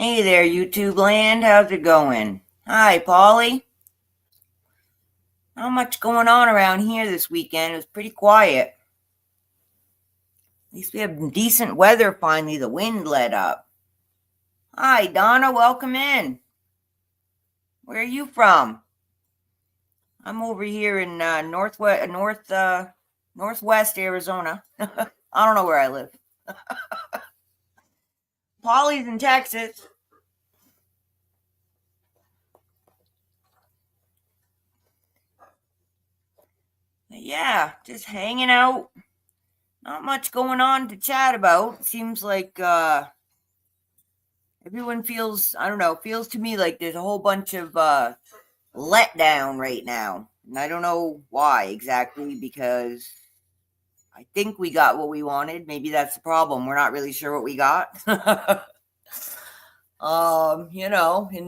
Hey there, YouTube land. How's it going? Hi, Polly. Not much going on around here this weekend. It was pretty quiet. At least we have decent weather finally. The wind let up. Hi, Donna. Welcome in. Where are you from? I'm over here in northwest Arizona. I don't know where I live. Polly's in Texas. Yeah, just hanging out. Not much going on to chat about. Seems like everyone feels, I don't know, feels to me like there's a whole bunch of letdown right now. And I don't know why exactly, because I think we got what we wanted. Maybe that's the problem. We're not really sure what we got. And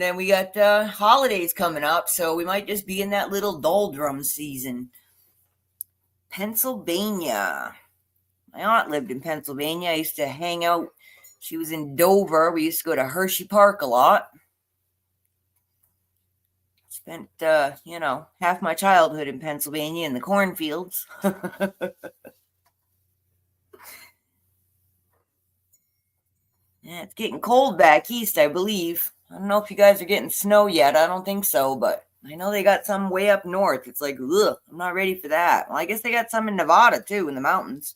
then we got holidays coming up, so we might just be in that little doldrum season. Pennsylvania. My aunt lived in Pennsylvania. I used to hang out. She was in Dover. We used to go to Hershey Park a lot. Spent, half my childhood in Pennsylvania in the cornfields. Yeah, it's getting cold back east, I believe. I don't know if you guys are getting snow yet. I don't think so, but I know they got some way up north. It's like, ugh, I'm not ready for that. Well, I guess they got some in Nevada, too, in the mountains.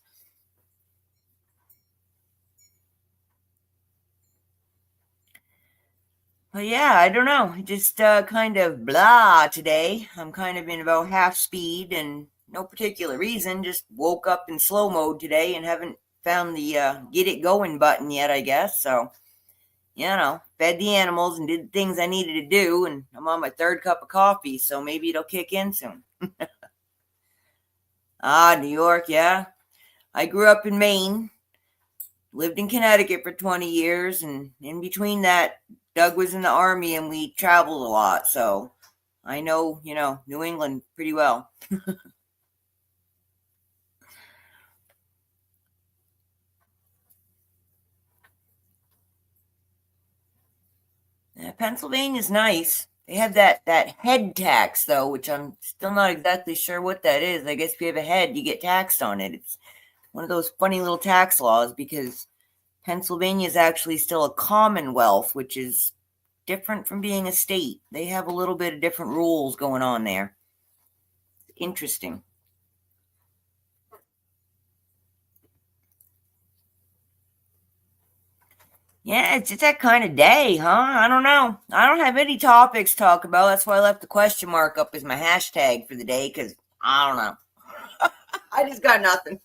But yeah, I don't know. Just kind of blah today. I'm kind of in about half speed and no particular reason. Just woke up in slow mode today and haven't found the get it going button yet, I guess. So, fed the animals and did the things I needed to do. And I'm on my third cup of coffee. So maybe it'll kick in soon. New York. Yeah. I grew up in Maine, lived in Connecticut for 20 years. And in between that, Doug was in the army and we traveled a lot, so I know, New England pretty well. Yeah, Pennsylvania's nice. They have that head tax though, which I'm still not exactly sure what that is. I guess if you have a head, you get taxed on it. It's one of those funny little tax laws because Pennsylvania is actually still a commonwealth, which is different from being a state. They have a little bit of different rules going on there. Interesting. Yeah, it's just that kind of day, huh? I don't know. I don't have any topics to talk about. That's why I left the question mark up as my hashtag for the day, because I don't know. I just got nothing.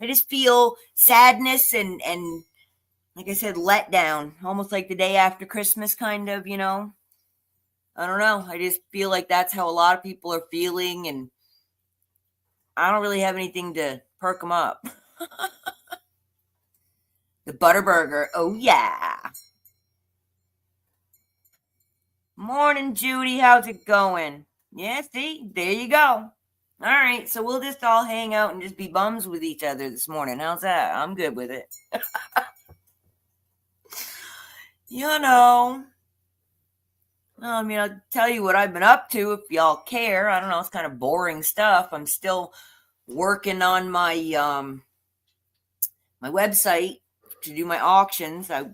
I just feel sadness and like I said, let down, almost like the day after Christmas, kind of. I don't know. I just feel like that's how a lot of people are feeling, and I don't really have anything to perk them up. The Butterburger. Oh, yeah. Morning, Judy. How's it going? Yeah, see, there you go. All right, so we'll just all hang out and just be bums with each other this morning. How's that? I'm good with it. You know, I mean, I'll tell you what I've been up to if y'all care. I don't know, it's kind of boring stuff. I'm still working on my website to do my auctions. I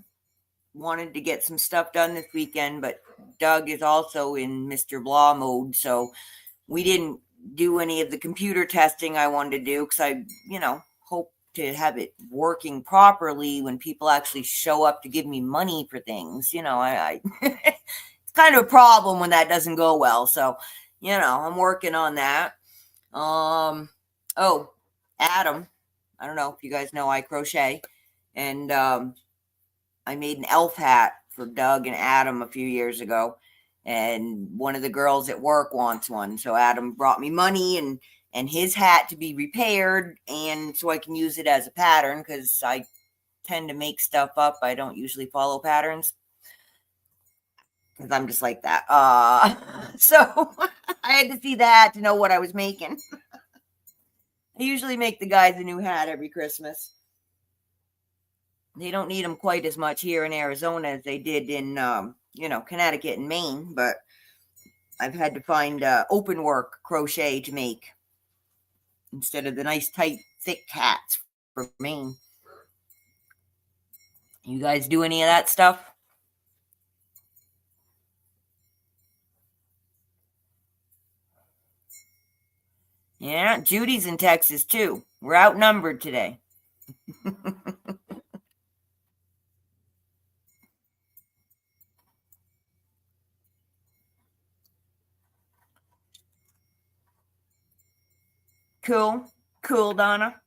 wanted to get some stuff done this weekend, but Doug is also in Mr. Blah mode, so we didn't do any of the computer testing I wanted to do because I, hope to have it working properly when people actually show up to give me money for things. I it's kind of a problem when that doesn't go well. So, I'm working on that. Oh, Adam, I don't know if you guys know I crochet, and I made an elf hat for Doug and Adam a few years ago, and one of the girls at work wants one. So Adam brought me money and his hat to be repaired, and so I can use it as a pattern because I tend to make stuff up. I don't usually follow patterns because I'm just like that. So I had to see the hat to know what I was making. I usually make the guys a new hat every Christmas. They don't need them quite as much here in Arizona as they did in, Connecticut and Maine, but I've had to find open work crochet to make instead of the nice, tight, thick hats for Maine. You guys do any of that stuff? Yeah, Judy's in Texas too. We're outnumbered today. Cool. Cool, Donna.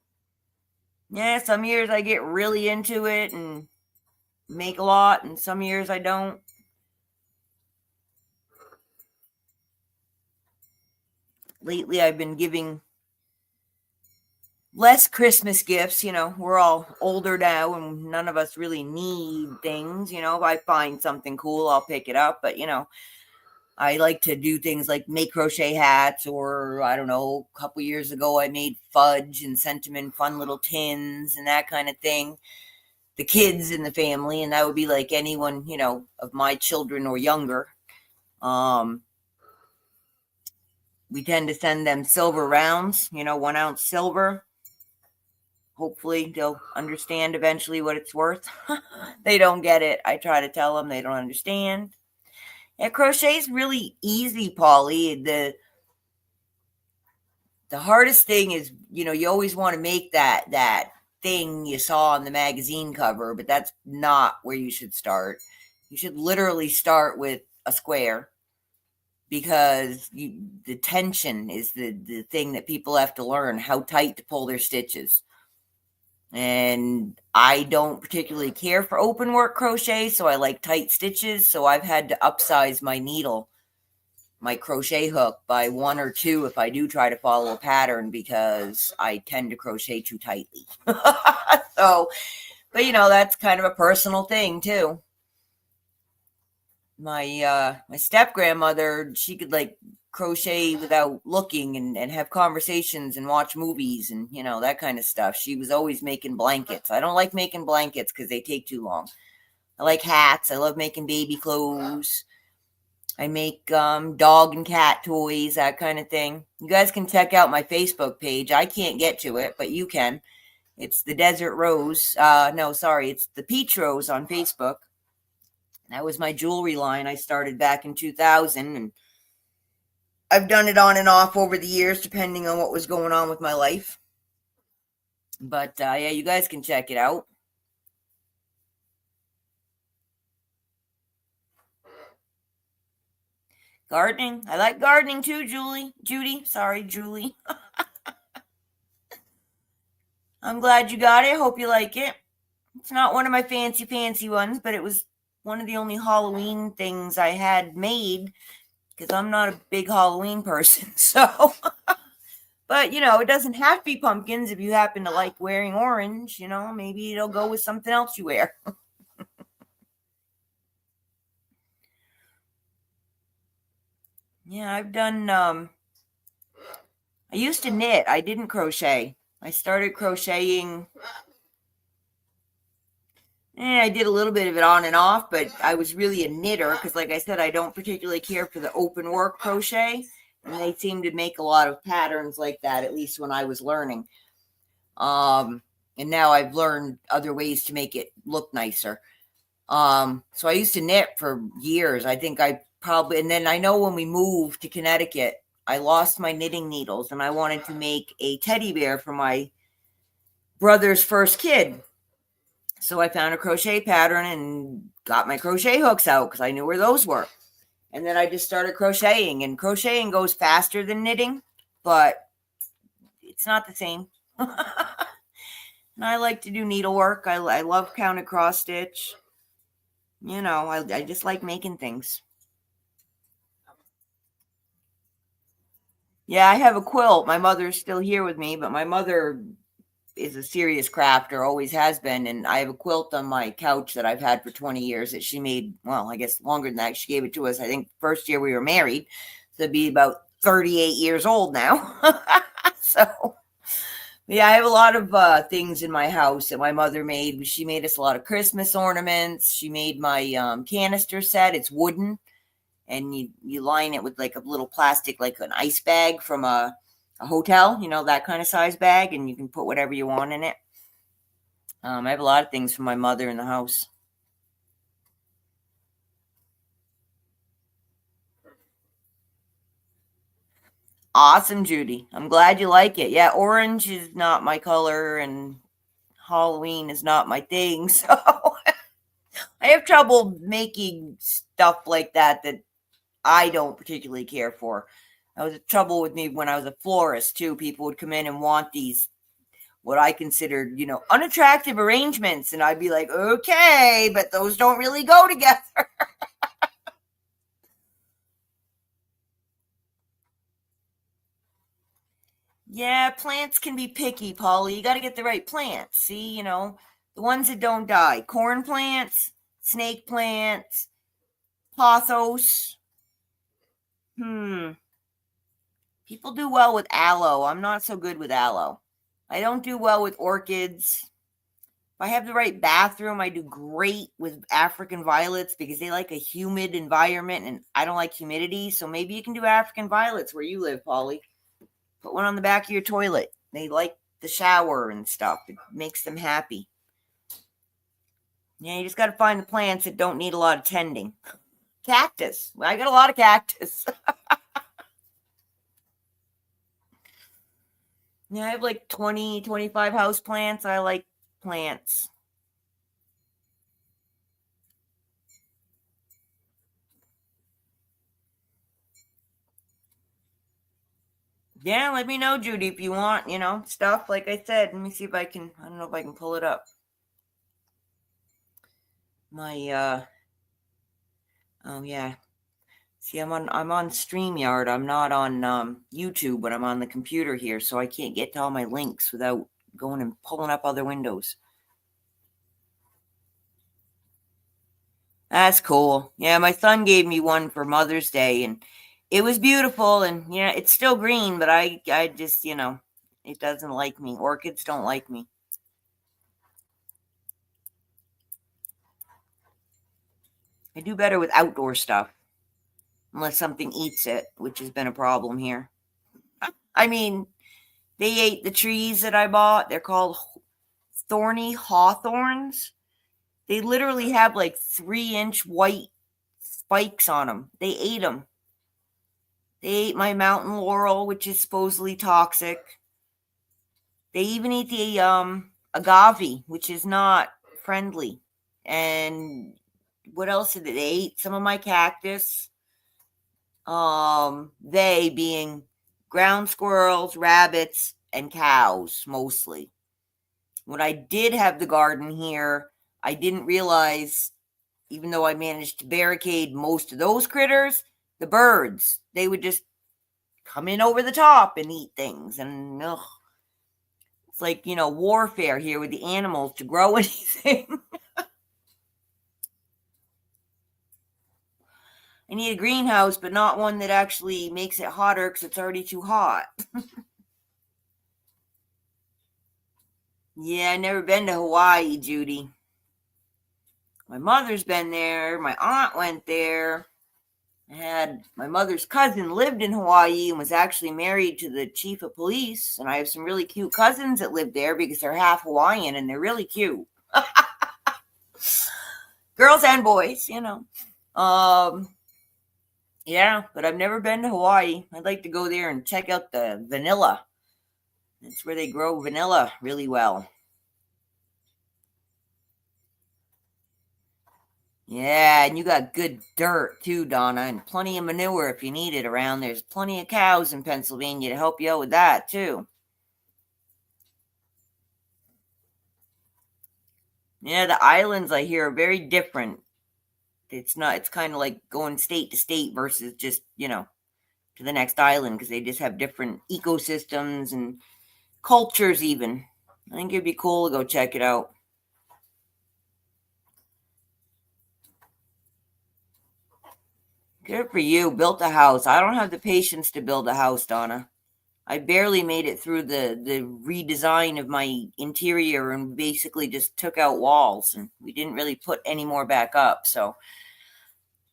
Yeah, some years I get really into it and make a lot, and some years I don't. Lately, I've been giving less Christmas gifts. We're all older now and none of us really need things. If I find something cool, I'll pick it up. But, I like to do things like make crochet hats, or I don't know, a couple years ago, I made fudge and sent them in fun little tins and that kind of thing. The kids in the family, and that would be like anyone, of my children or younger. We tend to send them silver rounds, 1 ounce silver. Hopefully they'll understand eventually what it's worth. They don't get it. I try to tell them, they don't understand. Yeah, crochet is really easy, Polly. The hardest thing is, you always want to make that thing you saw on the magazine cover, but that's not where you should start. You should literally start with a square, because the tension is the thing that people have to learn, how tight to pull their stitches. And I don't particularly care for open work crochet, so I like tight stitches. So I've had to upsize my needle, my crochet hook, by 1 or 2 if I do try to follow a pattern, because I tend to crochet too tightly. So, but that's kind of a personal thing too. My step grandmother, she could like crochet without looking, and have conversations and watch movies and that kind of stuff. She was always making blankets. I don't like making blankets because they take too long. I like hats. I love making baby clothes. I make dog and cat toys, that kind of thing. You guys can check out my Facebook page. I can't get to it, but you can. It's the Desert Rose. No, sorry, it's the Peach Rose on Facebook. That was my jewelry line I started back in 2000, and I've done it on and off over the years, depending on what was going on with my life. But yeah, you guys can check it out. Gardening. I like gardening too, Judy. Sorry, Julie. I'm glad you got it. Hope you like it. It's not one of my fancy ones, but it was one of the only Halloween things I had made, because I'm not a big Halloween person. So, but it doesn't have to be pumpkins. If you happen to like wearing orange, maybe it'll go with something else you wear. Yeah, I've done, I used to knit. I didn't crochet. I started crocheting. I did a little bit of it on and off, but I was really a knitter because, like I said, I don't particularly care for the open work crochet. And they seem to make a lot of patterns like that, at least when I was learning. And now I've learned other ways to make it look nicer. So I used to knit for years. I think and then I know when we moved to Connecticut, I lost my knitting needles, and I wanted to make a teddy bear for my brother's first kid. So I found a crochet pattern and got my crochet hooks out because I knew where those were. And then I just started crocheting, and crocheting goes faster than knitting, but it's not the same. And I like to do needlework. I love counted cross stitch. I just like making things. Yeah, I have a quilt. My mother's still here with me, but my mother is a serious crafter, always has been. And I have a quilt on my couch that I've had for 20 years that she made, well, I guess longer than that. She gave it to us, I think, first year we were married. So it'd be about 38 years old now. So, Yeah, I have a lot of things in my house that my mother made. She made us a lot of Christmas ornaments. She made my canister set. It's wooden, and you line it with like a little plastic, like an ice bag from a hotel, that kind of size bag, and you can put whatever you want in it. I have a lot of things from my mother in the house. Awesome, Judy. I'm glad you like it. Yeah, orange is not my color, and Halloween is not my thing. So I have trouble making stuff like that I don't particularly care for. I was in trouble with me when I was a florist too. People would come in and want these what I considered, unattractive arrangements, and I'd be like, okay, but those don't really go together. Yeah, plants can be picky, Polly. You got to get the right plants. See, the ones that don't die. Corn plants, snake plants, pothos. Hmm. People do well with aloe. I'm not so good with aloe. I don't do well with orchids. If I have the right bathroom, I do great with African violets because they like a humid environment and I don't like humidity. So maybe you can do African violets where you live, Polly. Put one on the back of your toilet. They like the shower and stuff. It makes them happy. Yeah, you just got to find the plants that don't need a lot of tending. Cactus. I got a lot of cactus. Yeah, I have like 20, 25 house plants. I like plants. Yeah, let me know, Judy, if you want, stuff. Like I said, let me see if I don't know if I can pull it up. My, oh yeah. See, I'm on StreamYard. I'm not on YouTube, but I'm on the computer here, so I can't get to all my links without going and pulling up other windows. That's cool. Yeah, my son gave me one for Mother's Day, and it was beautiful. And yeah, it's still green, but I just, it doesn't like me. Orchids don't like me. I do better with outdoor stuff, unless something eats it, which has been a problem here. I mean, they ate the trees that I bought. They're called thorny hawthorns. They literally have like 3-inch white spikes on them. They ate them. They ate my mountain laurel, which is supposedly toxic. They even eat the agave, which is not friendly. And what else did they eat? Some of my cactus. They being ground squirrels, rabbits, and cows mostly. When I did have the garden here, I didn't realize, even though I managed to barricade most of those critters, the birds, they would just come in over the top and eat things. And ugh, it's like, warfare here with the animals to grow anything. I need a greenhouse, but not one that actually makes it hotter because it's already too hot. Yeah, I never been to Hawaii, Judy. My mother's been there. My aunt went there. I had my mother's cousin lived in Hawaii and was actually married to the chief of police. And I have some really cute cousins that live there because they're half Hawaiian and they're really cute. Girls and boys. Um, yeah, but I've never been to Hawaii. I'd like to go there and check out the vanilla. That's where they grow vanilla really well. Yeah, and you got good dirt too, Donna, and plenty of manure if you need it around. There's plenty of cows in Pennsylvania to help you out with that too. Yeah, the islands I hear are very different. It's kind of like going state to state versus just, to the next island because they just have different ecosystems and cultures even. I think it'd be cool to go check it out. Good for you. Built a house. I don't have the patience to build a house, Donna. I barely made it through the redesign of my interior and basically just took out walls, and we didn't really put any more back up. So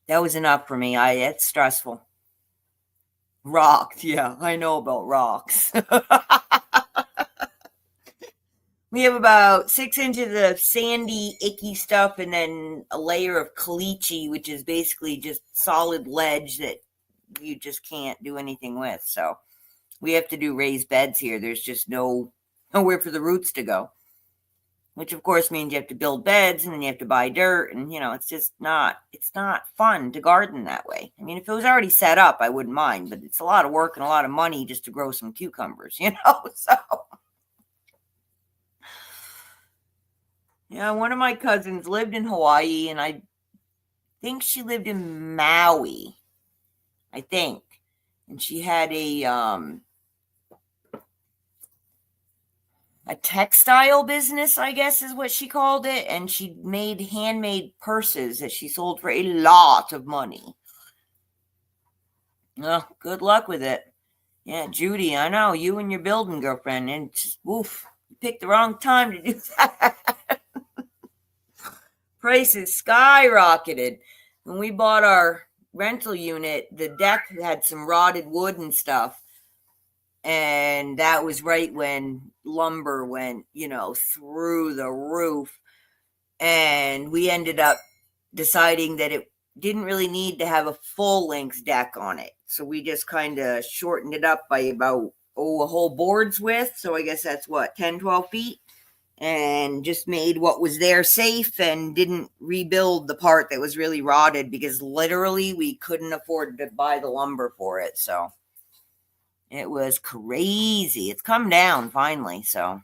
that was enough for me. It's stressful. Rocks, yeah, I know about rocks. We have about 6 inches of sandy, icky stuff, and then a layer of caliche, which is basically just solid ledge that you just can't do anything with. So we have to do raised beds here. There's just nowhere for the roots to go, which of course means you have to build beds and then you have to buy dirt, and it's not fun to garden that way. I mean, if it was already set up, I wouldn't mind, but it's a lot of work and a lot of money just to grow some cucumbers, so yeah. One of my cousins lived in Hawaii, and I think she lived in Maui, I think, and she had a textile business, I guess is what she called it, and she made handmade purses that she sold for a lot of money. Oh, good luck with it. Yeah, Judy, I know, you and your building girlfriend, and just, oof, you picked the wrong time to do that. Prices skyrocketed. When we bought our rental unit, the deck had some rotted wood and stuff, and that was right when lumber went, through the roof. And we ended up deciding that it didn't really need to have a full length deck on it. So we just kind of shortened it up by about, a whole board's width. So I guess that's what, 10, 12 feet? And just made what was there safe and didn't rebuild the part that was really rotted, because literally we couldn't afford to buy the lumber for it. So it was crazy. It's come down finally. So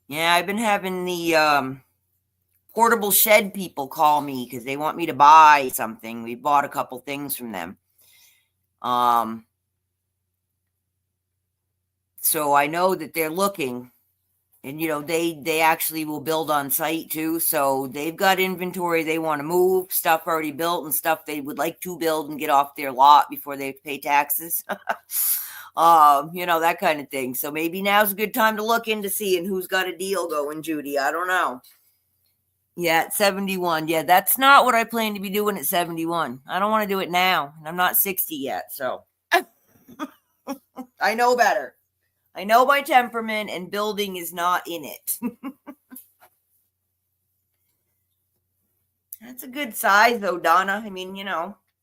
yeah, I've been having the portable shed people call me because they want me to buy something. We bought a couple things from them. So I know that they're looking, and they actually will build on site too. So they've got inventory they want to move, stuff already built and stuff they would like to build and get off their lot before they have to pay taxes. That kind of thing. So maybe now's a good time to look into seeing who's got a deal going, Judy. I don't know. Yeah, at 71. Yeah, that's not what I plan to be doing at 71. I don't want to do it now, and I'm not 60 yet. So I know better. I know my temperament, and building is not in it. That's a good size, though, Donna. I mean,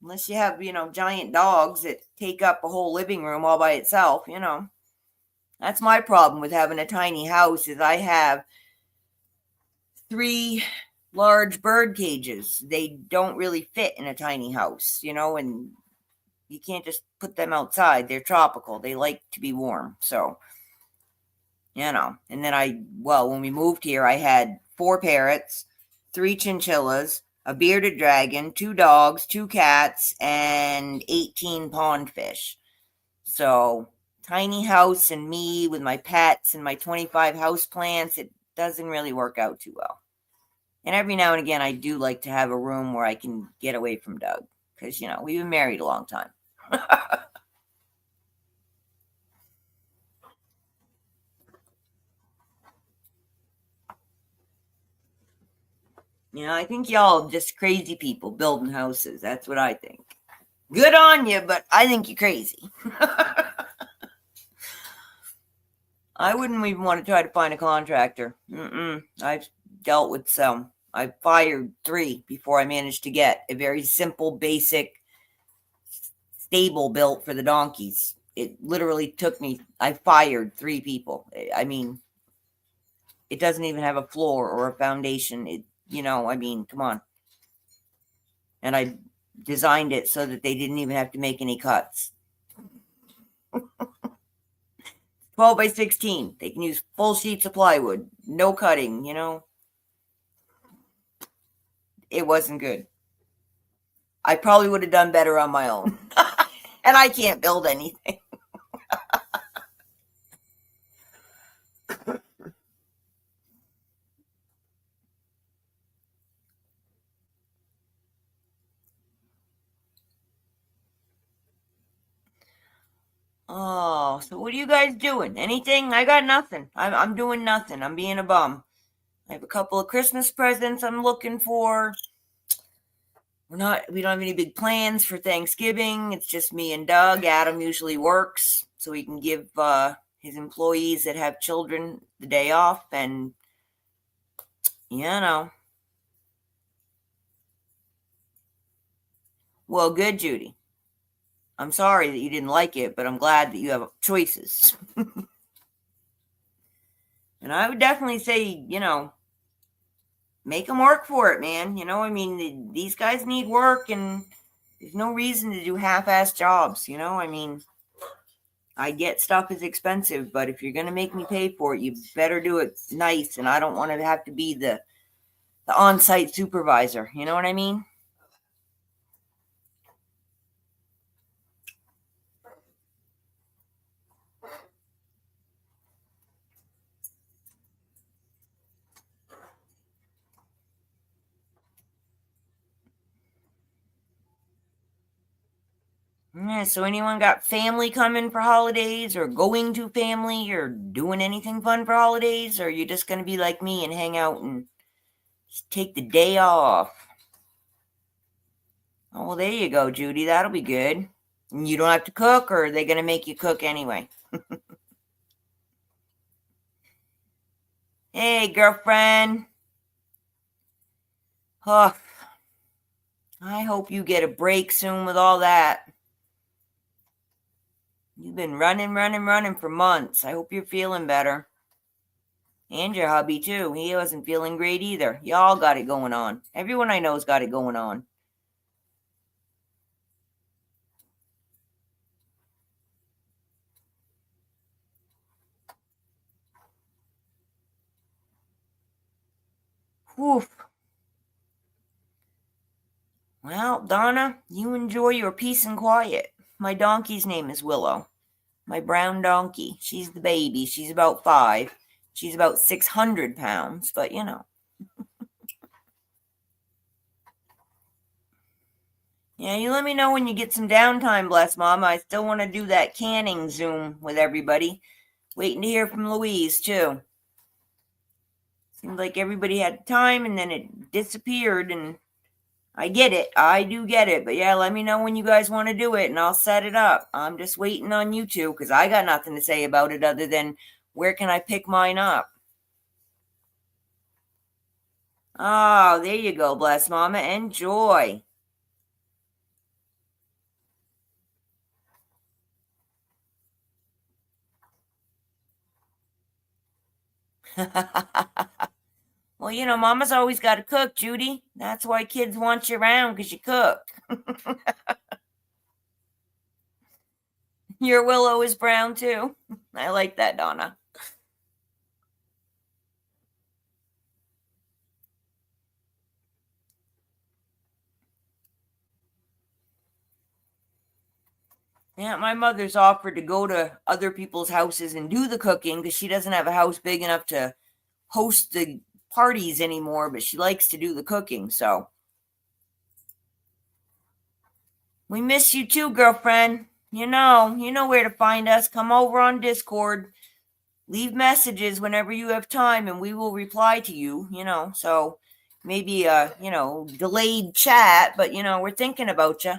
unless you have, giant dogs that take up a whole living room all by itself, That's my problem with having a tiny house, is I have 3 large bird cages. They don't really fit in a tiny house, and you can't just put them outside. They're tropical. They like to be warm. So, and then when we moved here, I had 4 parrots, 3 chinchillas, a bearded dragon, 2 dogs, 2 cats, and 18 pond fish. So, tiny house and me with my pets and my 25 house plants, it doesn't really work out too well. And every now and again, I do like to have a room where I can get away from Doug, because, we've been married a long time. I think y'all just crazy people building houses. That's what I think. Good on you, but I think you're crazy. I wouldn't even want to try to find a contractor. I've dealt with some. I fired 3 before I managed to get a very simple, basic stable built for the donkeys. It literally took me, I fired 3 people. I mean, it doesn't even have a floor or a foundation. Come on. And I designed it so that they didn't even have to make any cuts. 12 by 16. They can use full sheets of plywood. No cutting, It wasn't good. I probably would have done better on my own. And I can't build anything. Oh, so what are you guys doing? Anything? I got nothing. I'm doing nothing. I'm being a bum. I have a couple of Christmas presents I'm looking for. We don't have any big plans for Thanksgiving. It's just me and Doug. Adam usually works, so he can give his employees that have children the day off, and you know. Well, good, Judy. I'm sorry that you didn't like it, but I'm glad that you have choices. And I would definitely say, make them work for it, man. I mean, these guys need work, and there's no reason to do half-ass jobs. I mean, I get stuff is expensive, but if you're going to make me pay for it, you better do it nice. And I don't want to have to be the on-site supervisor. You know what I mean? Yeah, so anyone got family coming for holidays, or going to family, or doing anything fun for holidays? Or are you just going to be like me and hang out and just take the day off? Oh, well, there you go, Judy. That'll be good. And you don't have to cook, or are they going to make you cook anyway? Hey, girlfriend. Oh, I hope you get a break soon with all that. You've been running for months. I hope you're feeling better. And your hubby, too. He wasn't feeling great either. Y'all got it going on. Everyone I know's got it going on. Whew. Well, Donna, you enjoy your peace and quiet. My donkey's name is Willow. My brown donkey. She's the baby. She's about 5. She's about 600 pounds, but Yeah, you let me know when you get some downtime, bless Mama. I still want to do that canning Zoom with everybody. Waiting to hear from Louise, too. Seemed like everybody had time and then it disappeared, and I get it. I do get it. But yeah, let me know when you guys want to do it and I'll set it up. I'm just waiting on you two because I got nothing to say about it other than where can I pick mine up? Oh, there you go, bless Mama. Enjoy. Well, Mama's always got to cook, Judy. That's why kids want you around because you cook. Your Willow is brown too. I like that, Donna. Yeah, my mother's offered to go to other people's houses and do the cooking because she doesn't have a house big enough to host the parties anymore, but she likes to do the cooking. So we miss you too, girlfriend. You know where to find us. Come over on Discord. Leave messages whenever you have time and we will reply to you. So maybe delayed chat, but we're thinking about you.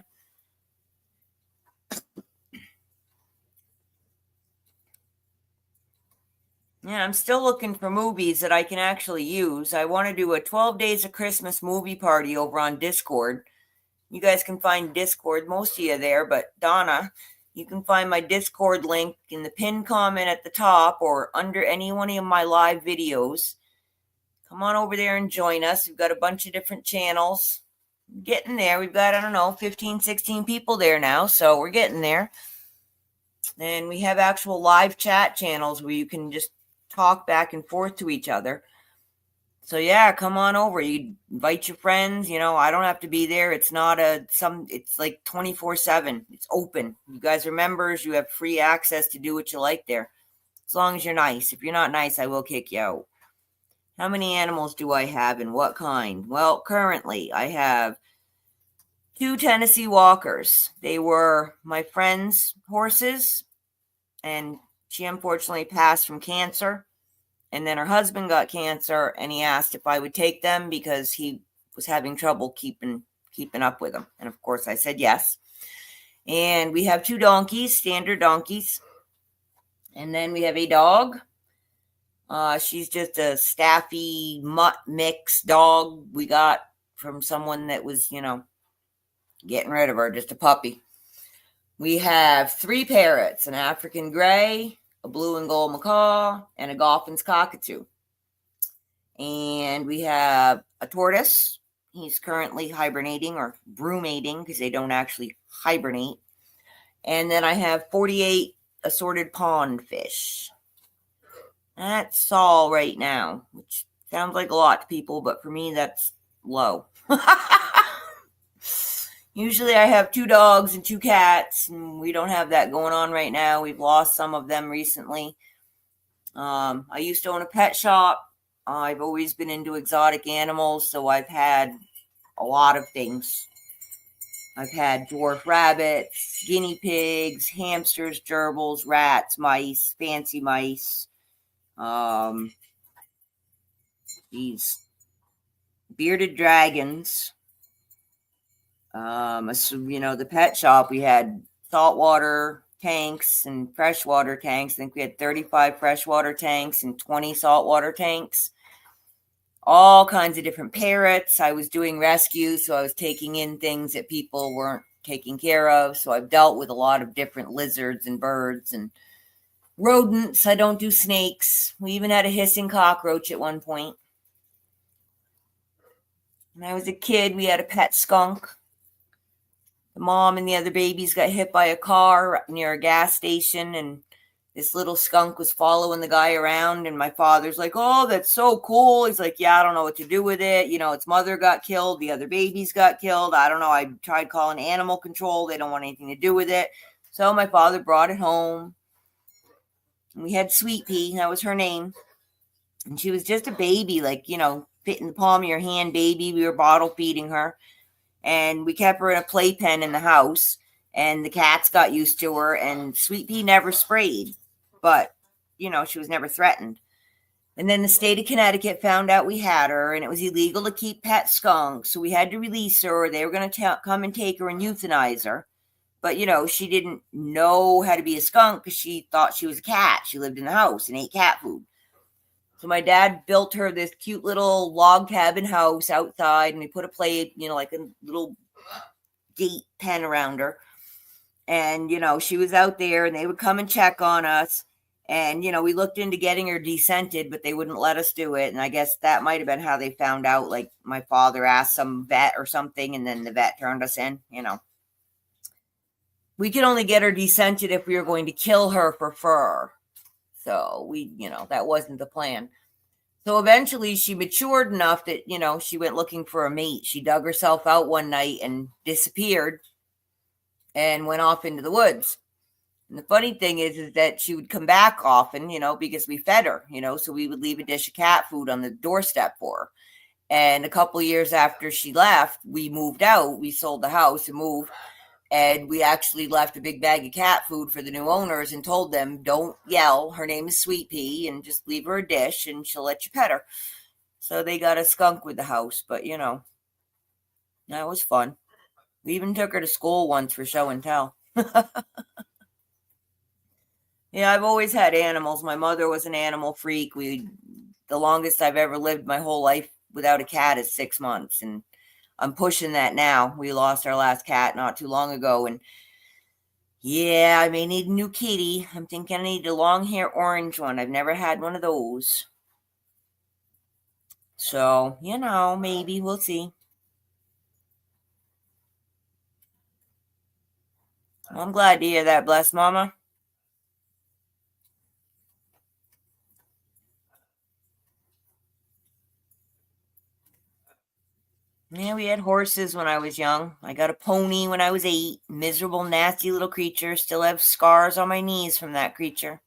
Yeah, I'm still looking for movies that I can actually use. I want to do a 12 Days of Christmas movie party over on Discord. You guys can find Discord, most of you there, but Donna, you can find my Discord link in the pinned comment at the top or under any one of my live videos. Come on over there and join us. We've got a bunch of different channels. Getting there. We've got, I don't know, 15, 16 people there now, so we're getting there. And we have actual live chat channels where you can just talk back and forth to each other. So yeah, come on over. You invite your friends. I don't have to be there. It's not it's like 24/7. It's open. You guys are members. You have free access to do what you like there. As long as you're nice. If you're not nice, I will kick you out. How many animals do I have and what kind? Well, currently I have 2 Tennessee Walkers. They were my friend's horses. and she unfortunately passed from cancer. And then her husband got cancer, and he asked if I would take them because he was having trouble keeping up with them. And of course, I said yes. And we have 2 donkeys, standard donkeys. And then we have a dog. She's just a staffy mutt mix dog we got from someone that was, getting rid of her, just a puppy. We have 3 parrots, an African gray, a blue and gold macaw, and a Goffin's cockatoo. And we have a tortoise. He's currently hibernating or brumating because they don't actually hibernate. And then I have 48 assorted pond fish. That's all right now, which sounds like a lot to people, but for me, that's low. Usually I have 2 dogs and 2 cats, and we don't have that going on right now. We've lost some of them recently. I used to own a pet shop. I've always been into exotic animals, so I've had a lot of things. I've had dwarf rabbits, guinea pigs, hamsters, gerbils, rats, mice, fancy mice, these bearded dragons. The pet shop, we had saltwater tanks and freshwater tanks. I think we had 35 freshwater tanks and 20 saltwater tanks. All kinds of different parrots. I was doing rescues, so I was taking in things that people weren't taking care of. So I've dealt with a lot of different lizards and birds and rodents. I don't do snakes. We even had a hissing cockroach at one point. When I was a kid, we had a pet skunk. The mom and the other babies got hit by a car near a gas station, and this little skunk was following the guy around, and my father's like, "Oh, that's so cool." He's like, "Yeah, I don't know what to do with it. Its mother got killed. The other babies got killed. I don't know. I tried calling animal control. They don't want anything to do with it." So my father brought it home. And we had Sweet Pea. That was her name. And she was just a baby, fit in the palm of your hand baby. We were bottle feeding her. And we kept her in a playpen in the house. And the cats got used to her. And Sweet Pea never sprayed. But, she was never threatened. And then the state of Connecticut found out we had her, and it was illegal to keep pet skunks. So we had to release her, or they were going to come and take her and euthanize her. But, she didn't know how to be a skunk because she thought she was a cat. She lived in the house and ate cat food. So my dad built her this cute little log cabin house outside, and we put a like a little gate pen around her. And, she was out there, and they would come and check on us. And, we looked into getting her decented, but they wouldn't let us do it. And I guess that might have been how they found out. Like, my father asked some vet or something, and then the vet turned us in, We could only get her decented if we were going to kill her for fur. So that wasn't the plan. So eventually she matured enough that, she went looking for a mate. She dug herself out one night and disappeared and went off into the woods. And the funny thing is that she would come back often, because we fed her, so we would leave a dish of cat food on the doorstep for her. And a couple of years after she left, we moved out. We sold the house and moved. And we actually left a big bag of cat food for the new owners and told them, "Don't yell. Her name is Sweet Pea, and just leave her a dish and she'll let you pet her." So they got a skunk with the house, but that was fun. We even took her to school once for show and tell. Yeah, I've always had animals. My mother was an animal freak. The longest I've ever lived my whole life without a cat is 6 months, and I'm pushing that now. We lost our last cat not too long ago, and yeah, I may need a new kitty. I'm thinking I need a long hair orange one. I've never had one of those. So, maybe we'll see. Well, I'm glad to hear that, bless Mama. Yeah, we had horses when I was young. I got a pony when I was 8. Miserable, nasty little creature. Still have scars on my knees from that creature.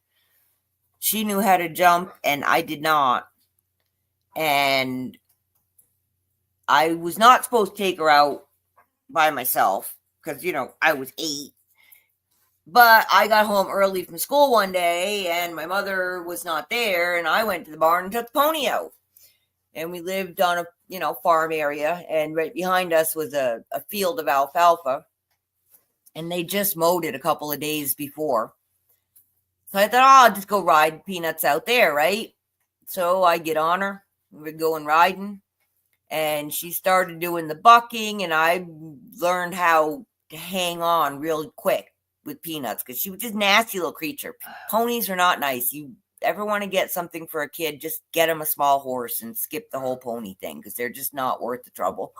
She knew how to jump, and I did not. And I was not supposed to take her out by myself because, I was 8. But I got home early from school one day and my mother was not there, and I went to the barn and took the pony out. And we lived on a, farm area, and right behind us was a field of alfalfa, and they just mowed it a couple of days before. So I thought, I'll just go ride Peanuts out there, right? So I get on her, we're going riding, and she started doing the bucking, and I learned how to hang on real quick with Peanuts because she was just a nasty little creature. Ponies are not nice. You ever want to get something for a kid, just get him a small horse and skip the whole pony thing because they're just not worth the trouble.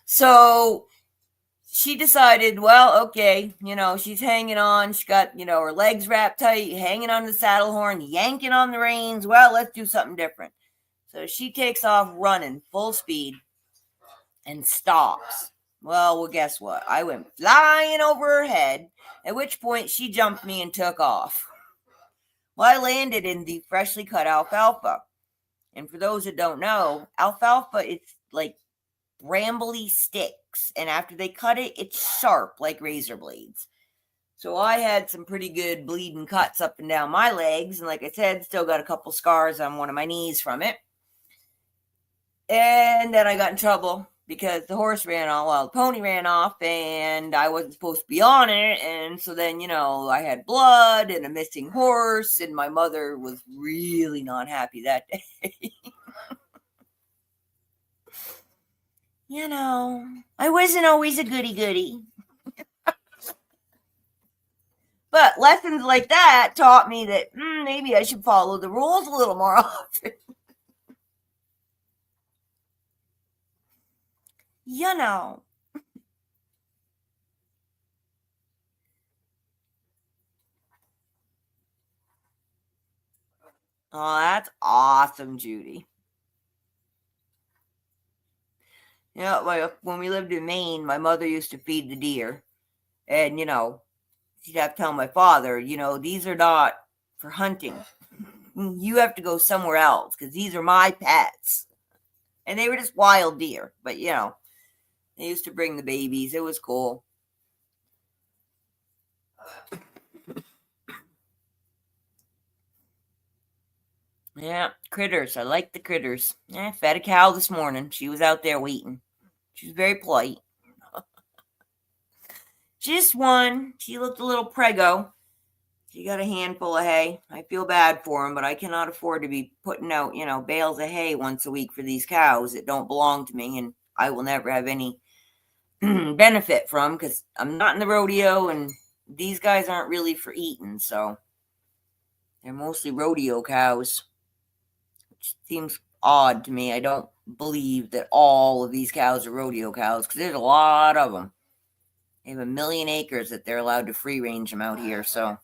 So she decided, well, okay, she's hanging on. She's got, her legs wrapped tight, hanging on the saddle horn, yanking on the reins. Well, let's do something different. So she takes off running full speed and stops. Well, guess what? I went flying over her head, at which point she jumped me and took off. Well, I landed in the freshly cut alfalfa. And for those that don't know, alfalfa, it's like brambly sticks. And after they cut it, it's sharp like razor blades. So I had some pretty good bleeding cuts up and down my legs. And like I said, still got a couple scars on one of my knees from it. And then I got in trouble because the horse ran off, well, the pony ran off, and I wasn't supposed to be on it. And so then, I had blood and a missing horse, and my mother was really not happy that day. I wasn't always a goody-goody. But lessons like that taught me that maybe I should follow the rules a little more often. Oh, that's awesome, Judy. When we lived in Maine, my mother used to feed the deer. And, she'd have to tell my father, these are not for hunting. You have to go somewhere else because these are my pets. And they were just wild deer. But, they used to bring the babies. It was cool. Yeah, critters. I like the critters. Fed a cow this morning. She was out there waiting. She was very polite. Just one. She looked a little preggo. She got a handful of hay. I feel bad for him, but I cannot afford to be putting out, bales of hay once a week for these cows that don't belong to me, and I will never have any benefit from because I'm not in the rodeo, and these guys aren't really for eating, so they're mostly rodeo cows, which seems odd to me. I don't believe that all of these cows are rodeo cows because there's a lot of them. They have 1 million acres that they're allowed to free range them out here, so.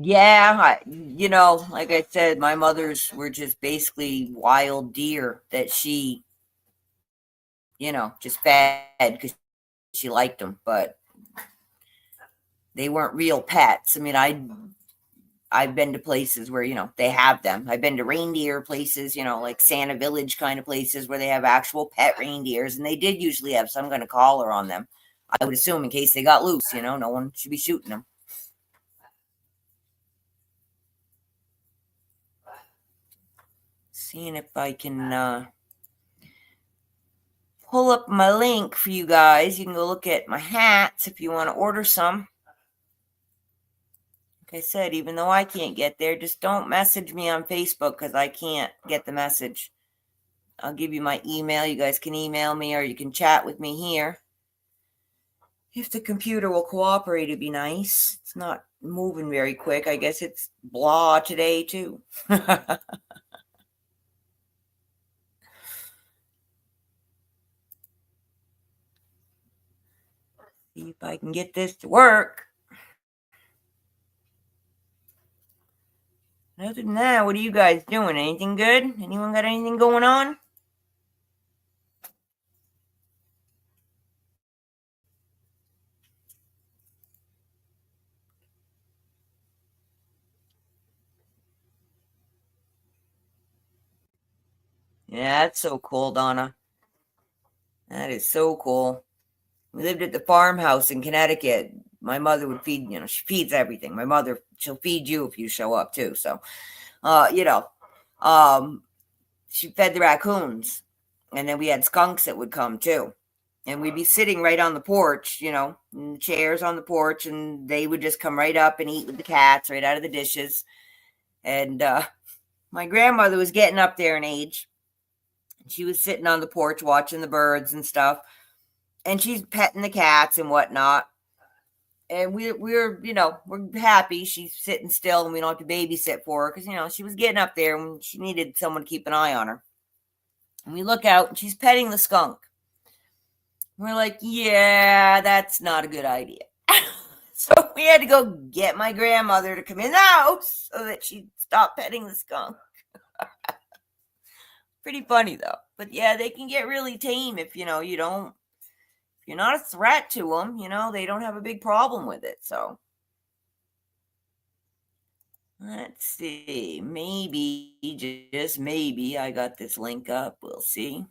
Yeah, like I said, my mother's were just basically wild deer that she, just fed because she liked them, but they weren't real pets. I mean, I've been to places where, they have them. I've been to reindeer places, like Santa Village kind of places where they have actual pet reindeers, and they did usually have some kind of collar on them. I would assume in case they got loose, no one should be shooting them. Seeing if I can pull up my link for you guys. You can go look at my hats if you want to order some. Like I said, even though I can't get there, just don't message me on Facebook because I can't get the message. I'll give you my email. You guys can email me or you can chat with me here. If the computer will cooperate, it'd be nice. It's not moving very quick. I guess it's blah today, too. See if I can get this to work. Other than that, what are you guys doing? Anything good? Anyone got anything going on? Yeah, that's so cool, Donna. That is so cool. We lived at the farmhouse in Connecticut. My mother would feed, she feeds everything. My mother, she'll feed you if you show up too. So, uh, you know, um, she fed the raccoons, and then we had skunks that would come too. And we'd be sitting right on the porch, in the chairs on the porch, and they would just come right up and eat with the cats right out of the dishes. And my grandmother was getting up there in age. She was sitting on the porch watching the birds and stuff, and she's petting the cats and whatnot. And we're happy she's sitting still and we don't have to babysit for her because she was getting up there and she needed someone to keep an eye on her. And we look out and she's petting the skunk. We're like, yeah, that's not a good idea. So we had to go get my grandmother to come in the house so that she'd stop petting the skunk. Pretty funny though. But yeah, they can get really tame if you don't, if you're not a threat to them, they don't have a big problem with it. So let's see. Maybe, just maybe, I got this link up. We'll see.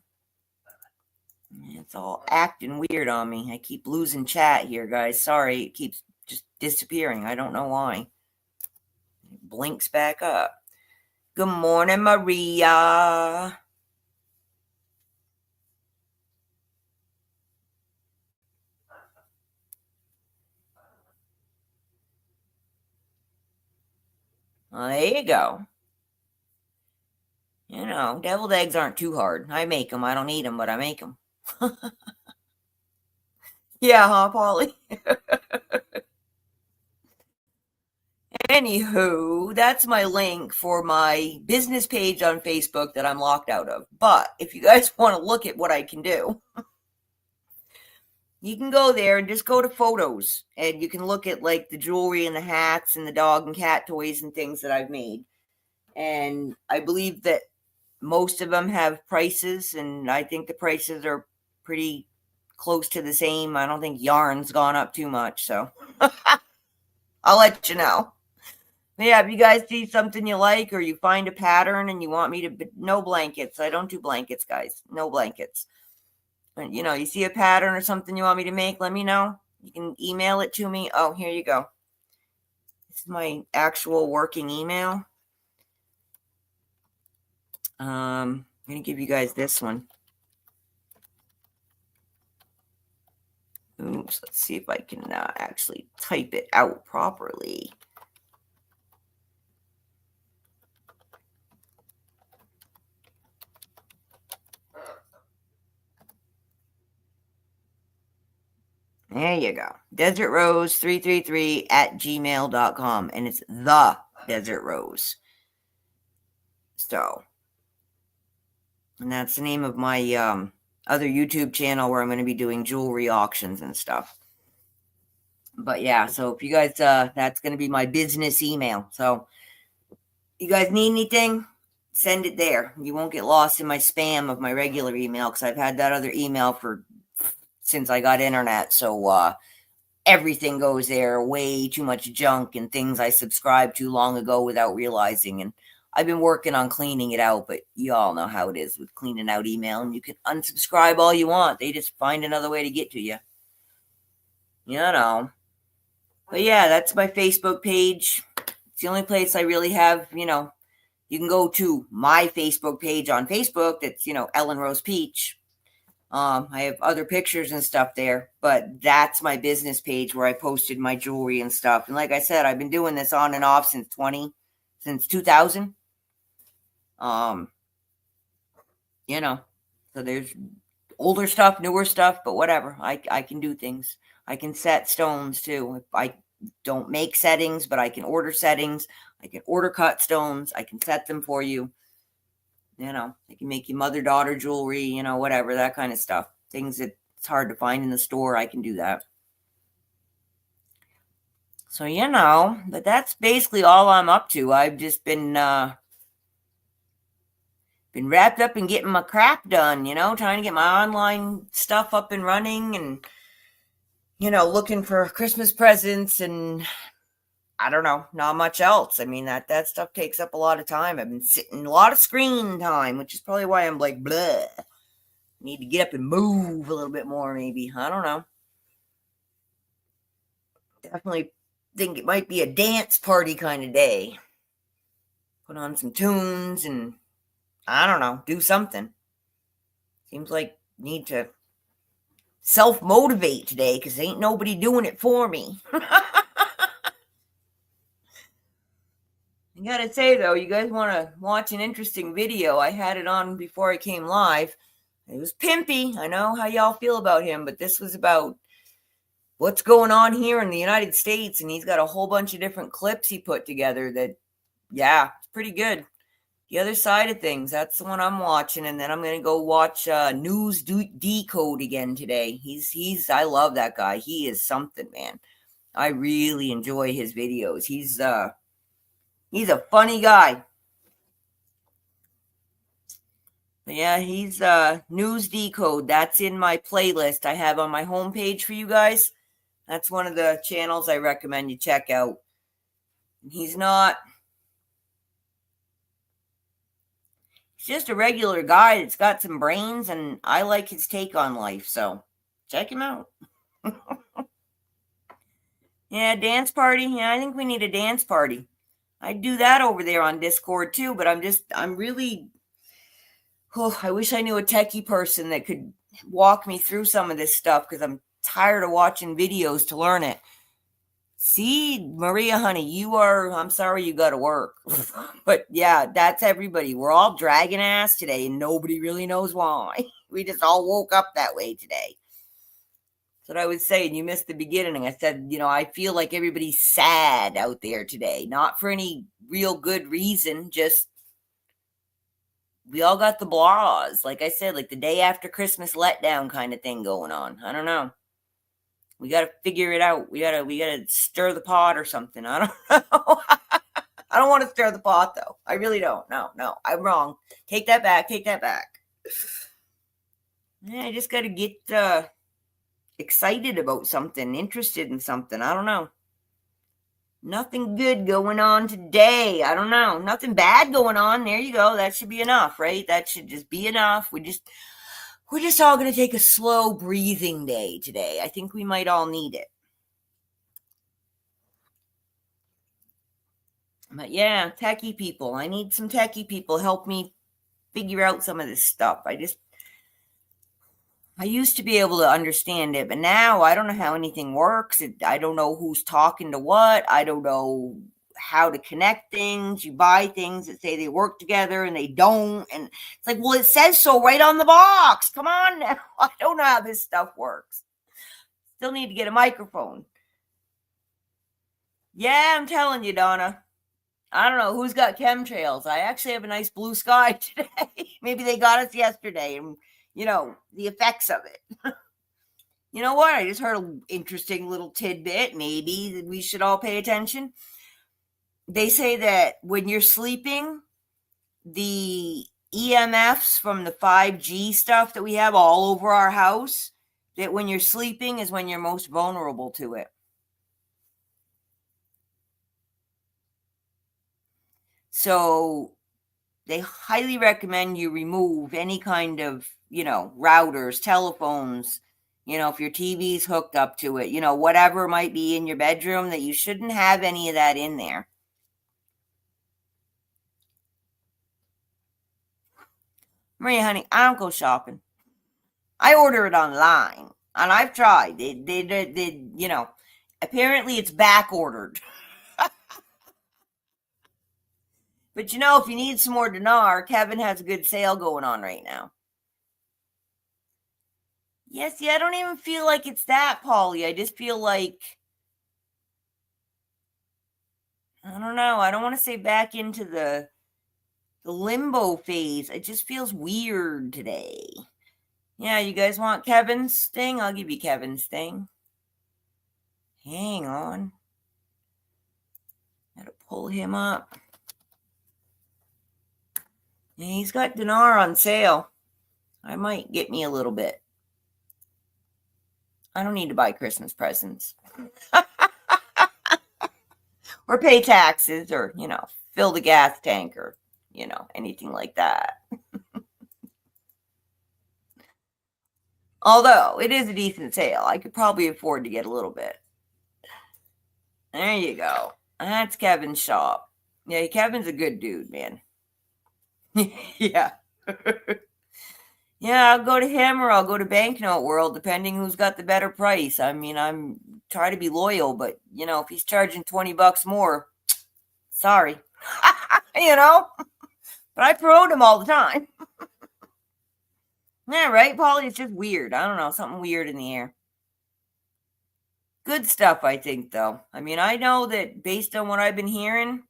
It's all acting weird on me. I keep losing chat here, guys. Sorry, it keeps just disappearing. I don't know why. It blinks back up. Good morning, Maria. Well, there you go. Deviled eggs aren't too hard. I make them. I don't eat them, but I make them. Yeah, huh, Polly? Anywho, that's my link for my business page on Facebook that I'm locked out of. But if you guys want to look at what I can do, you can go there and just go to photos and you can look at like the jewelry and the hats and the dog and cat toys and things that I've made. And I believe that most of them have prices, and I think the prices are pretty close to the same. I don't think yarn's gone up too much, so I'll let you know. But yeah, if you guys see something you like or you find a pattern and you want me to, no blankets. I don't do blankets, guys. No blankets. But, you see a pattern or something you want me to make, let me know. You can email it to me. Oh, here you go. This is my actual working email. I'm going to give you guys this one. Oops, let's see if I can actually type it out properly. There you go. DesertRose333@gmail.com. And it's the Desert Rose. So, and that's the name of my other YouTube channel where I'm going to be doing jewelry auctions and stuff. But yeah, so if you guys, that's going to be my business email. So, you guys need anything, send it there. You won't get lost in my spam of my regular email because I've had that other email since I got internet. So, everything goes there, way too much junk and things I subscribed to long ago without realizing. And I've been working on cleaning it out, but you all know how it is with cleaning out email. And you can unsubscribe all you want. They just find another way to get to you. But yeah, that's my Facebook page. It's the only place I really have, you can go to my Facebook page on Facebook. That's, Ellen Rose Peach. I have other pictures and stuff there, but that's my business page where I posted my jewelry and stuff. And like I said, I've been doing this on and off since 2000. So there's older stuff, newer stuff, but whatever. I can do things. I can set stones too. If I don't make settings, but I can order settings. I can order cut stones. I can set them for you. I can make you mother-daughter jewelry, whatever, that kind of stuff. Things that it's hard to find in the store, I can do that. So, but that's basically all I'm up to. I've just been wrapped up in getting my crap done, trying to get my online stuff up and running and, looking for Christmas presents and I don't know, not much else. I mean, that stuff takes up a lot of time. I've been sitting a lot of screen time, which is probably why I'm like, bleh. Need to get up and move a little bit more, maybe. I don't know. Definitely think it might be a dance party kind of day. Put on some tunes and I don't know, do something. Seems like need to self-motivate today because ain't nobody doing it for me. I gotta say though, you guys want to watch an interesting video? I had it on before I came live. It was pimpy. I know how y'all feel about him, but this was about what's going on here in the United States, and he's got a whole bunch of different clips he put together that, yeah, it's pretty good. The Other Side of Things, that's the one I'm watching, and then I'm going to go watch News Decode again today. I love that guy. He is something, man. I really enjoy his videos. He's a funny guy. But yeah, he's News Decode. That's in my playlist I have on my homepage for you guys. That's one of the channels I recommend you check out. He's just a regular guy that's got some brains, and I like his take on life, so check him out. Yeah, dance party. Yeah, I think we need a dance party. I'd do that over there on Discord too, but I'm really, I wish I knew a techie person that could walk me through some of this stuff because I'm tired of watching videos to learn it. See, Maria, honey, I'm sorry you got to work. But yeah, that's everybody. We're all dragging ass today and nobody really knows why. We just all woke up that way today. That's what I was saying. You missed the beginning. I said, I feel like everybody's sad out there today. Not for any real good reason. Just, we all got the blahs. Like I said, like the day after Christmas letdown kind of thing going on. I don't know. We got to figure it out. We got to stir the pot or something. I don't know. I don't want to stir the pot though. I really don't. No, I'm wrong. Take that back. Yeah, I just got to get excited about something, interested in something. I don't know. Nothing good going on today. I don't know. Nothing bad going on. There you go. That should be enough, right? That should just be enough. We're just all going to take a slow breathing day today. I think we might all need it. But yeah, techie people. I need some techie people help me figure out some of this stuff. I used to be able to understand it, but now I don't know how anything works. I don't know who's talking to what. I don't know how to connect things. You buy things that say they work together and they don't. And it's like, well, it says so right on the box. Come on now. I don't know how this stuff works. Still need to get a microphone. Yeah, I'm telling you, Donna. I don't know who's got chemtrails. I actually have a nice blue sky today. Maybe they got us yesterday and, the effects of it. You know what? I just heard an interesting little tidbit. Maybe we should all pay attention. They say that when you're sleeping, the EMFs from the 5G stuff that we have all over our house, that when you're sleeping is when you're most vulnerable to it. So they highly recommend you remove any kind of, routers, telephones, if your TV's hooked up to it, whatever might be in your bedroom, that you shouldn't have any of that in there. Maria, honey, I don't go shopping. I order it online, and I've tried. They apparently it's back ordered. But if you need some more dinar, Kevin has a good sale going on right now. Yes, I don't even feel like it's that, Polly. I just feel like, I don't know. I don't want to say back into the limbo phase. It just feels weird today. Yeah, you guys want Kevin's thing? I'll give you Kevin's thing. Hang on. pull him up. And he's got dinar on sale. I might get me a little bit. I don't need to buy Christmas presents. Or pay taxes or, fill the gas tank or, anything like that. Although it is a decent sale. I could probably afford to get a little bit. There you go. That's Kevin's shop. Yeah, Kevin's a good dude, man. Yeah. Yeah, I'll go to him or I'll go to Banknote World, depending who's got the better price. I mean, I'm trying to be loyal, but, if he's charging $20 more, sorry. But I promote him all the time. Yeah, right, Polly? It's just weird. I don't know, something weird in the air. Good stuff, I think, though. I mean, I know that based on what I've been hearing,